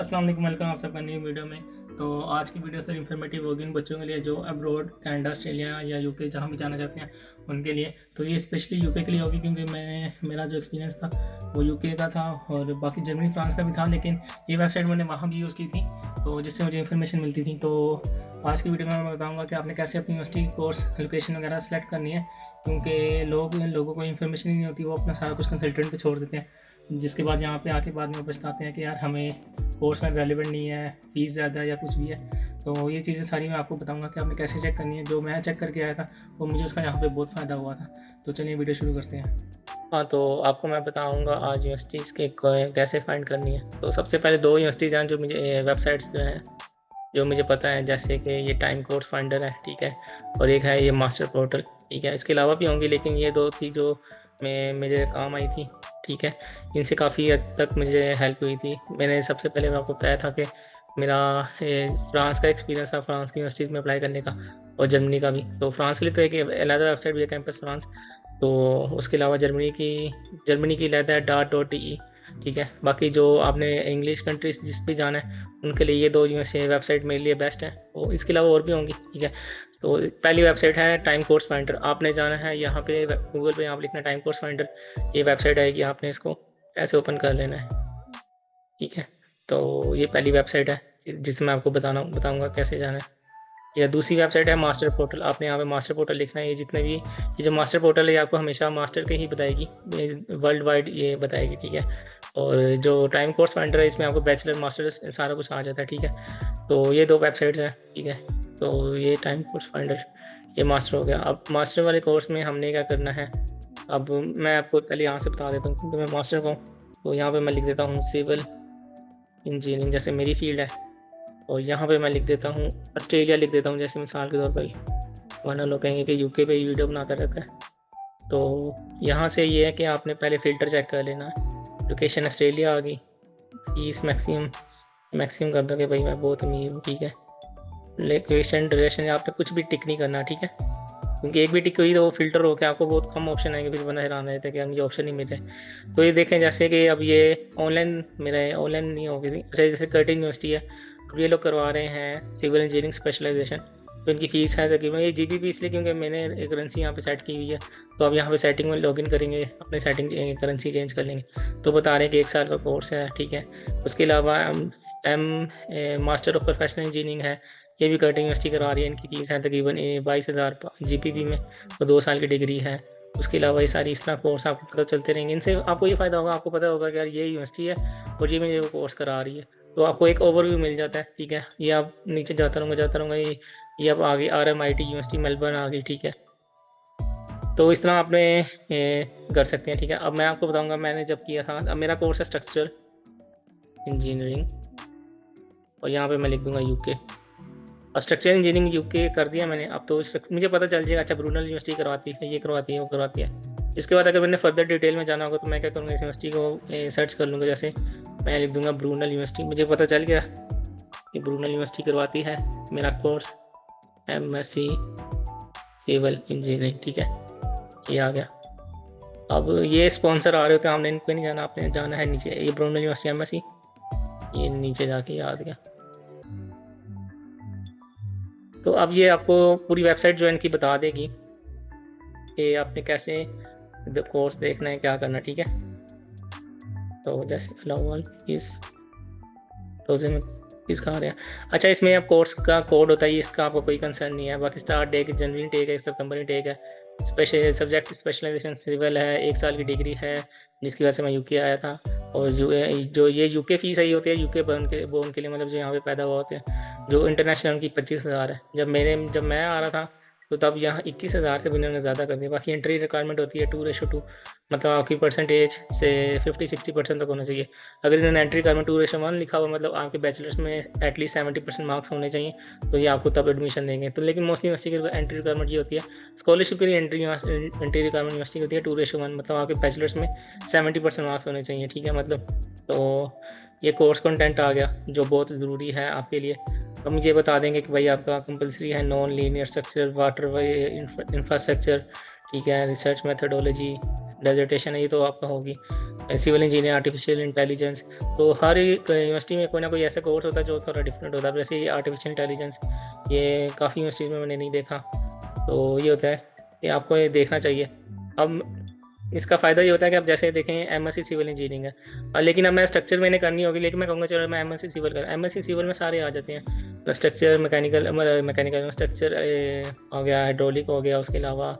अस्सलाम वालेकुम, वेलकम आप सबका न्यू वीडियो में। तो आज की वीडियो थोड़ी इन्फॉर्मेटिव होगी उन बच्चों के लिए जो अब्रॉड कनाडा, ऑस्ट्रेलिया या यूके जहाँ भी जाना चाहते हैं उनके लिए। तो ये स्पेशली यूके के लिए होगी क्योंकि मेरा जो एक्सपीरियंस था वो यूके का था और बाकी जर्मनी, फ्रांस का भी था, लेकिन ये वेबसाइट मैंने वहाँ भी यूज़ की थी तो जिससे मुझे इन्फॉर्मेशन मिलती थी। तो आज की वीडियो में मैं बताऊँगा कि आपने कैसे अपनी यूनिवर्सिटी कोर्स लोकेशन वगैरह सेलेक्ट करनी है, क्योंकि लोगों को इन्फॉर्मेशन ही नहीं होती, वो अपना सारा कुछ कंसल्टेंट पे छोड़ देते हैं, जिसके बाद यहाँ पे आके बाद में पछताते हैं कि यार हमें कोर्स में रेलिवेंट नहीं है, फ़ीस ज़्यादा है या कुछ भी है। तो ये चीज़ें सारी मैं आपको बताऊंगा कि आपने कैसे चेक करनी है। जो मैं चेक करके आया था वो मुझे उसका यहाँ पे बहुत फ़ायदा हुआ था। तो चलिए वीडियो शुरू करते हैं। हाँ, तो आपको मैं बताऊंगा आज यूनिवर्सिटीज़ के कैसे फाइंड करनी है। तो सबसे पहले दो यूनिवर्सिटीज़ हैं जो मुझे वेबसाइट्स जो हैं जो मुझे पता है, जैसे कि ये टाइम कोर्स फाइंडर है, ठीक है, और एक है ये मास्टर पोर्टल, ठीक है। इसके अलावा भी होंगी लेकिन ये दो थी जो मेरे काम आई थी, ठीक है। इनसे काफ़ी हद तक मुझे हेल्प हुई थी। मैंने सबसे पहले मैं आपको बताया था कि मेरा फ्रांस का एक्सपीरियंस था, फ्रांस की यूनिवर्सिटीज़ में अप्लाई करने का और जर्मनी का भी। तो फ्रांस के लिए तो एक अलग वेबसाइट भी है, कैंपस फ्रांस। तो उसके अलावा जर्मनी की अलग है DART.de, ठीक है। बाकी जो आपने इंग्लिश कंट्रीज जिस भी जाना है उनके लिए ये दो यूनिवर्सिटी वेबसाइट मेरे लिए बेस्ट है। और इसके अलावा और भी होंगी, ठीक है। तो पहली वेबसाइट है टाइम कोर्स फाइंडर। आपने जाना है यहाँ पे गूगल पे, यहाँ पे लिखना टाइम कोर्स फाइंडर, ये वेबसाइट आएगी, आपने इसको ऐसे ओपन कर लेना है, ठीक है। तो ये पहली वेबसाइट है जिसमें आपको बताऊँगा कैसे जाना है। या दूसरी वेबसाइट है मास्टर पोर्टल। आपने यहाँ पे मास्टर पोर्टल लिखना है। ये जो मास्टर पोर्टल है ये आपको हमेशा मास्टर के ही बताएगी, वर्ल्ड वाइड ये बताएगी, ठीक है। और जो टाइम कोर्स फाइंडर है इसमें आपको बैचलर, मास्टर्स सारा कुछ आ जाता है, ठीक है। तो ये दो वेबसाइट्स हैं, ठीक है। तो ये टाइम कोर्स फाइंडर, ये मास्टर हो गया। अब मास्टर वाले कोर्स में हमने क्या करना है, अब मैं आपको पहले यहाँ से बता देता हूँ क्योंकि मैं मास्टर का हूँ। तो यहाँ पर मैं लिख देता हूँ सिविल इंजीनियरिंग, जैसे मेरी फील्ड है। और यहाँ पे मैं लिख देता हूँ ऑस्ट्रेलिया, लिख देता हूँ जैसे मिसाल के तौर पर, वरना लोग कहेंगे कि यूके पे ही वीडियो बनाता रहता है। तो यहाँ से ये है कि आपने पहले फ़िल्टर चेक कर लेना है। लोकेशन ऑस्ट्रेलिया आ गई, फीस मैक्सिमम कर दो कि भाई मैं बहुत अमीर हूँ, ठीक है। लोकेशन ड्यूरेशन आपने कुछ भी टिक नहीं करना, ठीक है, क्योंकि एक भी टिक हुई तो वो फिल्टर होकर आपको बहुत कम ऑप्शन आएंगे, फिर बंदा हैरान रहता है कि हम ये ऑप्शन नहीं मिले। तो ये देखें जैसे कि अब ये ऑनलाइन, मेरा ऑनलाइन नहीं हो गई थी। अच्छा, जैसे कर्टिन यूनिवर्सिटी है, अब ये लोग करवा रहे हैं सिविल इंजीनियरिंग स्पेशलाइजेशन। तो इनकी फ़ीस है तकरीबन, ये GBP इसलिए क्योंकि मैंने एक करेंसी यहाँ पे सेट की हुई है। तो अब यहाँ पे सेटिंग में लॉगिन करेंगे, अपने सेटिंग करेंसी चेंज कर लेंगे। तो बता रहे हैं कि 1 साल का कोर्स है, ठीक है। उसके अलावा मास्टर ऑफ प्रोफेशनल इंजीनियरिंग है, ये भी कर्टिन यूनिवर्सिटी करवा रही है। इनकी फ़ीस है तकरीबन 22,000 GBP में, तो 2 साल की डिग्री है। उसके अलावा ये सारी इस तरह कोर्स आपको पता चलते रहेंगे। इनसे आपको ये फ़ायदा होगा, आपको पता होगा कि यार ये यूनिवर्सिटी है और ये मुझे वो कोर्स करा रही है, तो आपको एक ओवरव्यू मिल जाता है, ठीक है। ये आप नीचे जाता रहूँगा, ये अब आ गई RMIT यूनिवर्सिटी मेलबर्न आ गई, ठीक है। तो इस तरह आपने कर सकते हैं, ठीक है। अब मैं आपको बताऊँगा मैंने जब किया था। अब मेरा कोर्स है स्ट्रक्चरल इंजीनियरिंग और यहाँ पे मैं लिख दूँगा यूके। और स्ट्रक्चरल इंजीनियरिंग यूके कर दिया मैंने। अब तो मुझे पता चल जाएगा, अच्छा ब्रूनल यूनिवर्सिटी करवाती है, ये करवाती है, वो करवाती है। इसके बाद अगर मैंने फर्दर डिटेल में जाना होगा तो मैं क्या करूँगा, इस यूनिवर्सिटी को सर्च कर लूँगा। जैसे मैं लिख दूँगा ब्रूनल यूनिवर्सिटी, मुझे पता चल गया कि ब्रूनल यूनिवर्सिटी करवाती है मेरा कोर्स MSc सिविल इंजीनियरिंग, ठीक है। ये आ गया। अब ये स्पॉन्सर आ रहे होते हैं, हमने इन पर नहीं जाना, आपने जाना है नीचे, ये ब्रूनल यूनिवर्सिटी MSc, ये नीचे जाके आ गया। तो अब ये आपको पूरी वेबसाइट जो है इनकी बता देगी कि आपने कैसे कोर्स देखना है, क्या करना, ठीक है। तो जैसे अलाउल फीस रोजे में फीस कहाँ रहे हैं। अच्छा, इसमें अब कोर्स का कोड होता है, इसका आपको कोई कंसर्न नहीं है। बाकी स्टार्ट डेट जनवरी टेक है, सितंबर टेक है। स्पेशल सब्जेक्ट स्पेशलाइजेशन सिविल है, 1 साल की डिग्री है, जिसकी वजह से मैं यूके आया था। और जो ये यूके फ़ीस आई होती है यूके बोर्न के लिए, मतलब जो यहाँ पे पैदा हुआ होते हैं। जो इंटरनेशनल उनकी 25,000 है। जब मैं आ रहा था तो तब यहाँ 21,000 से भी इन्होंने ज़्यादा कर दिया। बाकी एंट्री रिक्वायरमेंट होती है 2:2, मतलब आपकी परसेंटेज से 50-60% तक होना चाहिए। अगर इन्होंने एंट्री रिक्वायरमेंट 2:1 लिखा हुआ, मतलब आपके बैचलर्स में एटलीस्ट 70% मार्क्स होने चाहिए, तो ये आपको तब एडमिशन देंगे। तो लेकिन मोस्टली यूनिवर्सिटी की एंट्री रिक्वायरमेंट ये होती है। स्कॉलरशिप के लिए एंट्री रिक्वायरमेंट यूनिवर्सिटी की होती है 2:1, मतलब आपके बैचलर्स में 70% मार्क्स होने चाहिए, ठीक है। मतलब तो ये कोर्स कंटेंट आ गया जो बहुत ज़रूरी है आपके लिए। अब मुझे बता देंगे कि भाई आपका कंपलसरी है non linear structure, water infrastructure, ठीक है, रिसर्च मेथडोलॉजी, डेजर्टेशन है, ये तो आपका होगी। सिविल इंजीनियर, आर्टिफिशियल इंटेलिजेंस, तो हर एक यूनिवर्सिटी में कोई ना कोई ऐसा कोर्स होता है जो थोड़ा डिफरेंट होता है। वैसे ये आर्टिफिशियल इंटेलिजेंस ये काफ़ी यूनिवर्सिटी में मैंने नहीं देखा, तो ये होता है कि आपको ये देखना चाहिए। अब इसका फ़ायदा ये होता है कि आप जैसे देखें एमएससी सिविल इंजीनियरिंग है, लेकिन अब मैं स्ट्रक्चर मैंने करनी होगी, लेकिन मैं कहूँगा चलो मैं एमएससी सिविल कर, एमएससी सिविल में सारे आ जाते हैं, स्ट्रक्चर मैकेनिकल स्ट्रक्चर हो गया, हाइड्रोलिक हो गया, उसके अलावा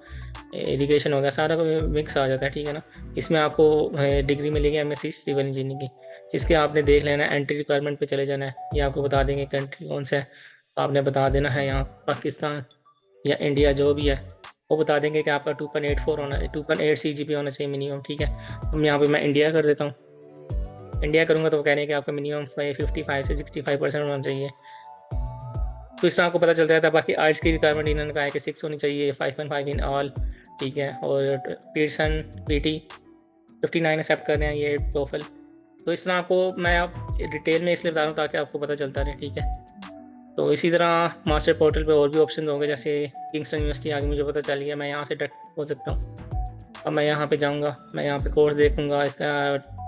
इरिगेशन हो गया, सारा मिक्स आ जाता है, ठीक है ना। इसमें आपको डिग्री मिलेगी एमएससी सिविल इंजीनियरिंग की। इसके आपने देख लेना है, एंट्री रिक्वायरमेंट पे चले जाना है, ये आपको बता देंगे कंट्री कौन सा है, आपने बता देना है यहाँ पाकिस्तान या इंडिया जो भी है, वो बता देंगे कि आपका 2.84 होना, 2.8 CGPA होना चाहिए मिनिमम, ठीक है। तो यहाँ पे मैं इंडिया कर देता हूँ, इंडिया करूँगा तो वो कह रहे हैं कि आपका मिनिमम 55 से 65% होना चाहिए। तो इससे आपको पता चलता रहता है। बाकी आर्ट्स की रिक्वायरमेंट इन्होंने कहा है कि 6 होनी चाहिए, 5.5 इन ऑल, ठीक है। और पीटसन PT 59 एक्सेप्ट कर रहे हैं, ये टोफल। तो इस तरह आपको मैं आप डिटेल में इसलिए बता रहा हूँ ताकि आपको पता चलता रहे, ठीक है। तो इसी तरह मास्टर पोर्टल पे और भी ऑप्शन होंगे, जैसे किंगस्टन यूनिवर्सिटी आगे मुझे पता चल गया, मैं यहाँ से डायरेक्ट हो सकता हूँ। अब मैं यहाँ पे जाऊँगा, मैं यहाँ पे कोर्स देखूँगा, इसका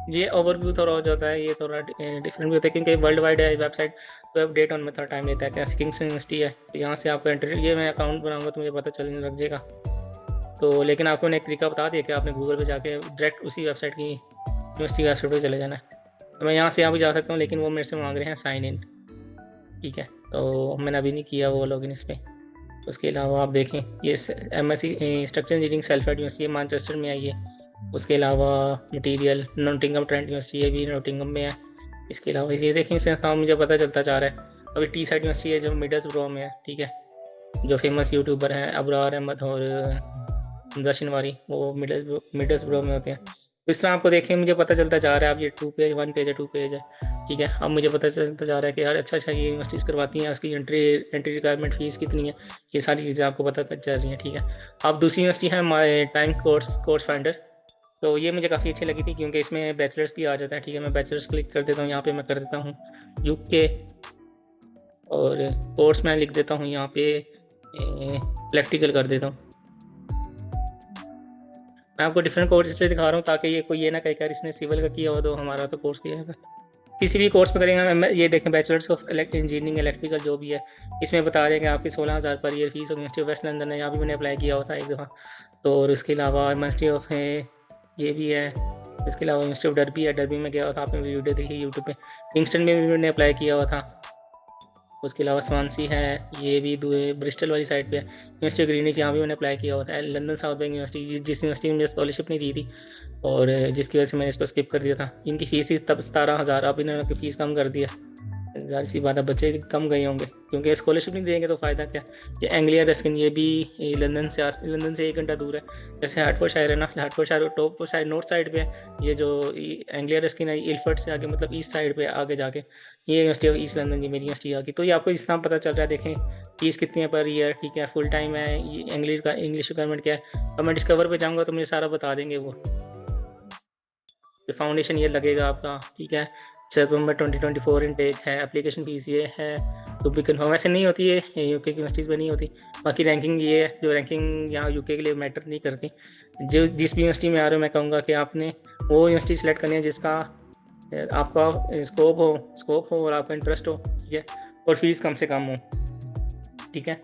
ये ओवरव्यू थोड़ा हो जाता है, ये थोड़ा डिफरेंट भी होता है क्योंकि वर्ल्ड वाइड है वेबसाइट, तो अपडेट होने में थोड़ा टाइम लेता है। कैसे किंगस्टन यूनिवर्सिटी है, तो यहाँ से आपको एंट्री, ये मैं अकाउंट बनाऊँगा तो मुझे पता चलने लग जाएगा। तो लेकिन आपको एक तरीका बता दिया कि आपने गूगल पर जाके डायरेक्ट उसी वेबसाइट की यूनिवर्सिटी वेबसाइट पर चले जाना है। तो मैं यहाँ से यहाँ भी जा सकता हूँ, लेकिन वो मेरे से मांग रहे हैं साइन इन, ठीक है। तो मैंने अभी नहीं किया वो लॉगिन इस पर। उसके अलावा आप देखें ये MSc structure engineering Salford University Manchester में आई है। उसके अलावा मटेरियल नोटिंगम ट्रेंट यूनिवर्सिटी है, भी नोटिंगम में है। इसके अलावा ये देखें, इससे सामने मुझे पता चलता जा रहा है। अभी टीसाइड यूनिवर्सिटी है जो मिडल्सब्रो में है, ठीक है, जो फेमस यूट्यूबर हैं अबरार अहमद और दर्शनवारी, वो मिडल्सब्रो में होते हैं। तो इस तरह आपको देखें मुझे पता चलता जा रहा है। अब ये 1 पेज है 2 पेज है, ठीक है। अब मुझे पता चलता जा रहा है कि यार अच्छा ये यूनिवर्सिटीज़ करवाती हैं, उसकी एंट्री रिक्वायरमेंट फ़ीस कितनी है, ये सारी चीज़ें आपको पता चल रही हैं, ठीक है। अब दूसरी यूनिवर्सिटी है टाइम कोर्स फाइंडर, तो ये मुझे काफ़ी अच्छी लगी थी क्योंकि इसमें बैचलर्स भी आ जाता है, ठीक है। मैं बैचलर्स क्लिक कर देता हूँ, यहाँ पे मैं कर देता हूँ UK, और कोर्स मैं लिख देता हूँ यहाँ पे इलेक्ट्रिकल कर देता हूँ। मैं आपको डिफरेंट कोर्स इसलिए दिखा रहा हूँ ताकि ये कोई ये ना कहे यार इसने सिविल का किया हो तो हमारा तो कोर्स किया है। किसी भी कोर्स में करेंगे, ये देखें बैचलर्स ऑफ इंजीनियरिंग इलेक्ट्रिकल जो भी है, इसमें बता रहे हैं कि आपकी 16,000 पर ईयर फीस होगी। यूनिवर्सिटी ऑफ वेस्ट लंदन है, यहाँ भी मैंने अप्लाई किया हुआ था एक दफ़ा। तो और इसके अलावा यूनिवर्सिटी ऑफ ये भी है। इसके अलावा यूनिवर्सिटी ऑफ डरबी है, डरबी में गया हुआ था, आपने वीडियो देखी यूट्यूब पे। किंगस्टन में भी मैंने अप्लाई किया हुआ था। उसके अलावा स्वानसी है, ये भी ब्रिस्टल वाली साइड पे है। यूनिवर्सिटी ऑफ ग्रीनिच, यहाँ भी मैंने अप्लाई किया हुआ था। लंदन साउथ बैंक यूनिवर्सिटी, जिस यूनिवर्सिटी में मुझे स्कॉलरशिप नहीं दी थी और जिसकी वजह से मैंने इसको स्किप कर दिया था। इनकी फ़ीस थी तब 17,000, अब इन्होंने फ़ीस कम कर दिया। ज़ाहिर सी बात है बच्चे कम गए होंगे क्योंकि स्कॉलरशिप नहीं देंगे तो फ़ायदा क्या। ये एंग्लियर रस्किन, ये भी लंदन से 1 घंटा दूर है। जैसे हार्टफोर्डशायर है ना, हार्टफोर्डशायर टॉप साइड नॉर्थ साइड पे है। ये जो एंग्लियर रस्किन है इल्फर्ड से आगे, मतलब ईस्ट साइड पे आगे जाके ये यूनिवर्सिटी ऑफ ईस्ट लंदन की मेरी यूनिवर्सिटी आगे। तो ये आपको इस तरह पता चल रहा है। देखें फीस कितनी है पर ईयर, ठीक है, फुल टाइम है, ये इंग्लिश रिक्वायरमेंट क्या है। अब मैं डिस्कवर पे जाऊँगा तो मुझे सारा बता देंगे वो। फाउंडेशन ईयर लगेगा आपका, ठीक है। सितंबर 2024 इनटेक है। एप्लीकेशन फीस ये है, तो भी कन्फर्म वैसे नहीं होती है, UK की यूनिवर्सिटीज़ में नहीं होती। बाकी रैंकिंग ये है, जो रैंकिंग यहाँ UK के लिए मैटर नहीं करती। जो जिस भी यूनिवर्सिटी में आ रहे हो मैं कहूँगा कि आपने वो यूनिवर्सिटी सेलेक्ट करनी है जिसका आपका स्कोप हो और आपका इंटरेस्ट हो, ठीक है, और फीस कम से कम हो, ठीक है।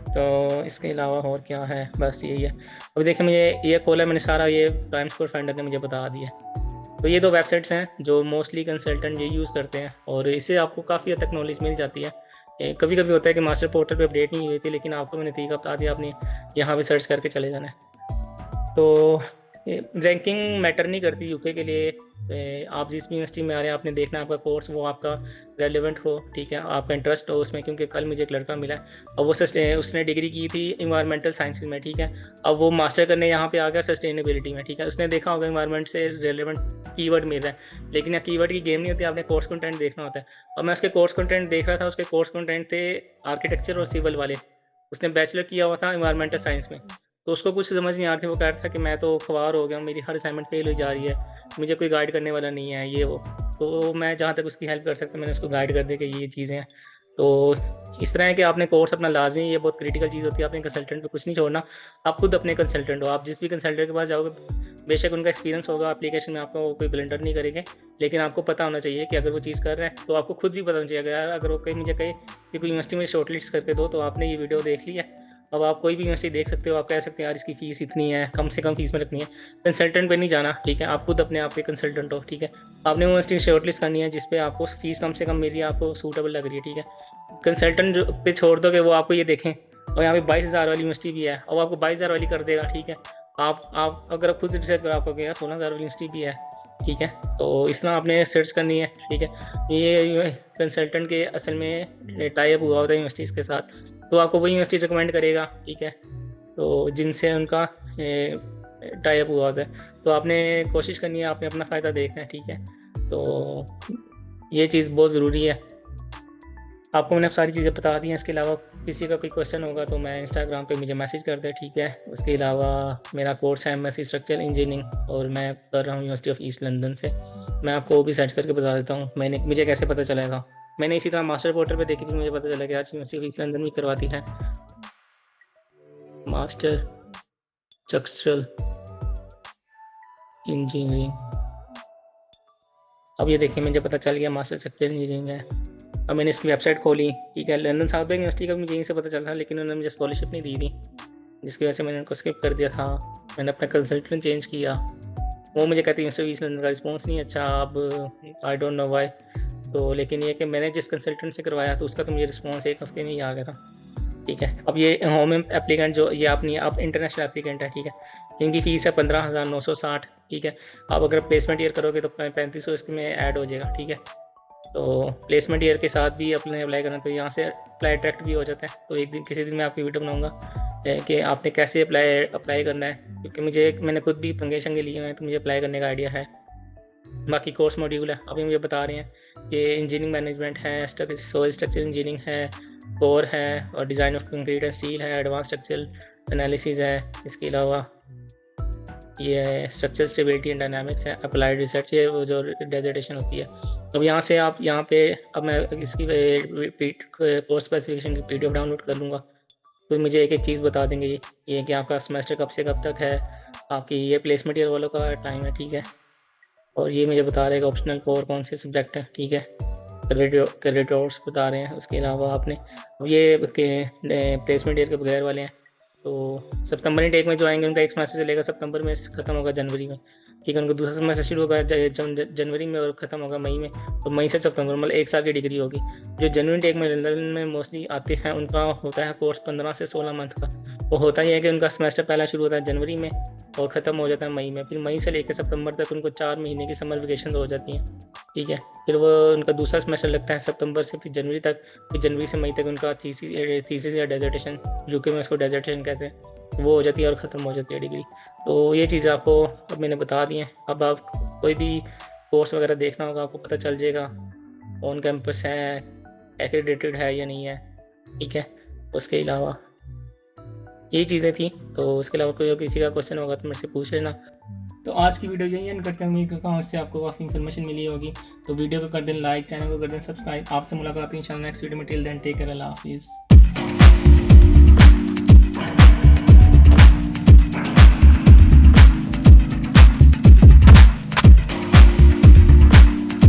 तो इसके अलावा और क्या है, बस यही है। अभी देखिए मुझे ये खोला मैंने सारा, ये टाइम स्कोर फाइंडर ने मुझे बता दिया। तो ये 2 वेबसाइट्स हैं जो मोस्टली कंसल्टेंट ये यूज़ करते हैं और इससे आपको काफ़ी हद तक नॉलेज मिल जाती है। कभी कभी होता है कि मास्टर पोर्टल पे अपडेट नहीं हुई थी, लेकिन आपको मैंने तरीका बता दिया, आपने यहाँ पे सर्च करके चले जाना है। तो रैंकिंग मैटर नहीं करती UK के लिए। आप जिस भी यूनिवर्सिटी में आ रहे हैं आपने देखना है आपका कोर्स वो आपका रेलेवेंट हो, ठीक है, आपका इंटरेस्ट हो उसमें। क्योंकि कल मुझे एक लड़का मिला और वो उसने डिग्री की थी इन्वायरमेंटल साइंसेज में, ठीक है। अब वो मास्टर करने यहाँ पे आ गया सस्टेनेबिलिटी में, ठीक है। उसने देखा होगा इन्वायरमेंट से रेलेवेंट कीवर्ड मिल रहा है, लेकिन यहाँ कीवर्ड की गेम नहीं होती, आपने कोर्स कंटेंट देखना होता है। और मैं उसके कोर्स कंटेंट देख रहा था, उसके कोर्स कंटेंट थे आर्किटेक्चर और सिविल वाले। उसने बैचलर किया हुआ था इन्वायरमेंटल साइंस में, तो उसको कुछ समझ नहीं आ रही थी। वो कह रहा था कि मैं तो ख्वार हो गया हूँ, मेरी हर असाइनमेंट फेल हो जा रही है, मुझे कोई गाइड करने वाला नहीं है, ये वो। तो मैं जहाँ तक उसकी हेल्प कर सकता मैंने उसको गाइड कर दिया कि ये चीज़ें हैं। तो इस तरह है कि आपने कोर्स अपना लाजमी, ये बहुत क्रिटिकल चीज़ होती है, आपने कंसल्टेंट पे कुछ नहीं छोड़ना, आप खुद अपने कंसल्टेंट हो। आप जिस भी कंसल्टेंट के पास जाओगे, बेशक उनका एक्सपीरियंस होगा एप्लीकेशन में, आपको वो कोई ब्लेंडर नहीं करेंगे, लेकिन आपको पता होना चाहिए कि अगर वो चीज़ कर रहा है तो आपको खुद भी पता होना चाहिए। अगर वो कहीं मुझे कहे कि कोई यूनिवर्सिटी में शॉर्टलिस्ट करके दो, तो आपने ये वीडियो देख ली है, अब आप कोई भी यूनिवर्सिटी देख सकते हो, आप कह सकते हैं यार इसकी फ़ीस इतनी है, कम से कम फीस में रखनी है। कंसल्टेंट पे नहीं जाना, ठीक है, आप खुद अपने आप के कंसल्टेंट हो, ठीक है। आपने यूनिवर्सिटी शॉर्टलिस्ट करनी है जिस पे आपको फ़ीस कम से कम मेरी आपको सूटेबल लग रही है, ठीक है। कंसल्टेंट जो पे छोड़ दोगे वो आपको ये देखें, और यहाँ पे 22,000 वाली यूनिवर्सिटी भी है, और आपको 22,000 वाली कर देगा, ठीक है। आप अगर आप खुद से रिसर्च करो, आपको यार 16,000 वाली यूनिवर्सिटी भी है, ठीक है। तो इस तरह आपने सर्च करनी है, ठीक है। ये कंसल्टेंट के असल में टाई अप हुआ होता है यूनिवर्सिटीज़ के साथ, तो आपको वही यूनिवर्सिटी रिकमेंड करेगा, ठीक है, तो जिनसे उनका टाई अप हुआ होता है। तो आपने कोशिश करनी है, आपने अपना फ़ायदा देखना है, ठीक है। तो ये चीज़ बहुत ज़रूरी है। आपको मैंने सारी चीज़ें बता दी हैं। इसके अलावा किसी का कोई क्वेश्चन होगा तो मैं इंस्टाग्राम पे मुझे मैसेज कर दे, ठीक है। उसके अलावा मेरा कोर्स है एमएससी स्ट्रक्चरल इंजीनियरिंग, और मैं कर रहा हूँ यूनिवर्सिटी ऑफ ईस्ट लंदन से। मैं आपको वो भी सर्च करके बता देता हूँ मुझे कैसे पता चला था। मैंने इसी तरह मास्टर पोर्टल पे देखी थी, मुझे पता चला कि आज यूनिवर्सिटी ऑफ ईस्ट लंदन भी करवाती है मास्टर स्ट्रक्चरल इंजीनियरिंग। अब ये देखिए मुझे पता चल गया मास्टर स्ट्रक्चरल इंजीनियरिंग है। अब मैंने इसकी वेबसाइट खोली, ठीक है। लंदन साउथ बैंक यूनिवर्सिटी का मुझे यहीं से पता चला था, लेकिन उन्होंने मुझे स्कॉलरशिप नहीं दी थी, जिसकी वजह से मैंने उनको स्किप कर दिया था। मैंने अपना कंसल्टेंट चेंज किया, वो मुझे कहती यूनिवर्सिटी ऑफ ईस्ट लंदन का रिस्पॉन्स नहीं अच्छा, अब आई डोंट नो वाई। तो लेकिन ये कि मैंने जिस कंसल्टेंट से करवाया तो उसका तो मुझे रिस्पॉन्स 1 हफ्ते में ही आ गया था, ठीक है। अब ये होम एप्लीकेंट जो ये अपनी आप इंटरनेशनल एप्लीकेंट है, ठीक है, इनकी फ़ीस है 15,960, ठीक है। आप अगर प्लेसमेंट ईयर करोगे तो 3500 इसमें ऐड हो जाएगा, ठीक है। तो प्लेसमेंट ईयर के साथ भी अपने अप्लाई करना, तो यहाँ से अप्लाई डायरेक्ट भी हो जाता है। तो एक दिन किसी दिन मैं आपकी वीडियो बनाऊँगा कि आपने कैसे अप्लाई करना है, क्योंकि मैंने खुद भी पंगे शंगे लिए हुए हैं, तो मुझे अप्लाई करने का आइडिया है। बाकी कोर्स मॉड्यूल है, अभी मुझे बता रहे हैं कि इंजीनियरिंग मैनेजमेंट है, सोइल स्ट्रक्चर इंजीनियरिंग है, कोर है, और design of concrete and steel है, एडवांस स्ट्रक्चरल एनालिसिस है। इसके अलावा ये स्ट्रक्चर स्टेबिलिटी एंड डायनामिक्स है, अप्लाइड रिसर्च, ये वो जो डेजर्टेशन होती है। अब यहाँ से आप यहाँ पे अब मैं इसकी कोर्स स्पेसिफिकेशन की PDF डाउनलोड कर लूँगा, तो मुझे एक चीज़ बता देंगे ये कि आपका सेमेस्टर कब से कब तक है, आपकी ये प्लेसमेंट ईयर वालों का टाइम है, ठीक है। और ये मुझे बता रहे हैं ऑप्शनल कोर कौन से सब्जेक्ट है, ठीक है, क्रेडिटर्स बता रहे हैं। उसके अलावा आपने ये प्लेसमेंट ईयर के बगैर वाले हैं, तो सितंबर इंटेक में जो आएंगे उनका एक सेमेस्टर चलेगा, सितंबर में ख़त्म होगा जनवरी में, ठीक है। उनका दूसरा सेमेस्टर शुरू होगा जनवरी में और ख़त्म होगा मई में, तो मई से सितंबर मतलब 1 साल की डिग्री होगी। जो जनवरी इंटेक में लंदन में मोस्टली आते हैं उनका होता है कोर्स 15 से 16 मंथ का। वो होता ही है कि उनका सेमेस्टर पहला शुरू होता है जनवरी में और ख़त्म हो जाता है मई में, फिर मई से लेकर सितंबर तक उनको 4 महीने की समर वेकेशन हो जाती हैं, ठीक है। फिर वो उनका दूसरा सेमेस्टर लगता है सितंबर से फिर जनवरी तक, फिर जनवरी से मई तक उनका थीसिस या डेजर्टेशन, यूके में उसको डेजर्टेशन कहते हैं, वो हो जाती है और ख़त्म हो जाती है डिग्री। तो ये चीज़ें आपको अब मैंने बता दी हैं। अब आप कोई भी कोर्स वगैरह देखना होगा आपको पता चल जाएगा ऑन कैंपस है, एक्रेडिटेड है या नहीं है, ठीक है। उसके अलावा यही चीज़ें थी, तो उसके अलावा कोई किसी का क्वेश्चन होगा तो मेरे से पूछ लेना। तो आज की वीडियो यही एंड करते हैं, उम्मीद करता हूँ इससे आपको काफ़ी इन्फॉर्मेशन मिली होगी। तो वीडियो को कर दें लाइक, चैनल को कर दें सब्सक्राइब। आपसे मुलाकात है इंशाल्लाह नेक्स्ट वीडियो में। टिल देन टेक केयर, अल्लाह हाफिज़।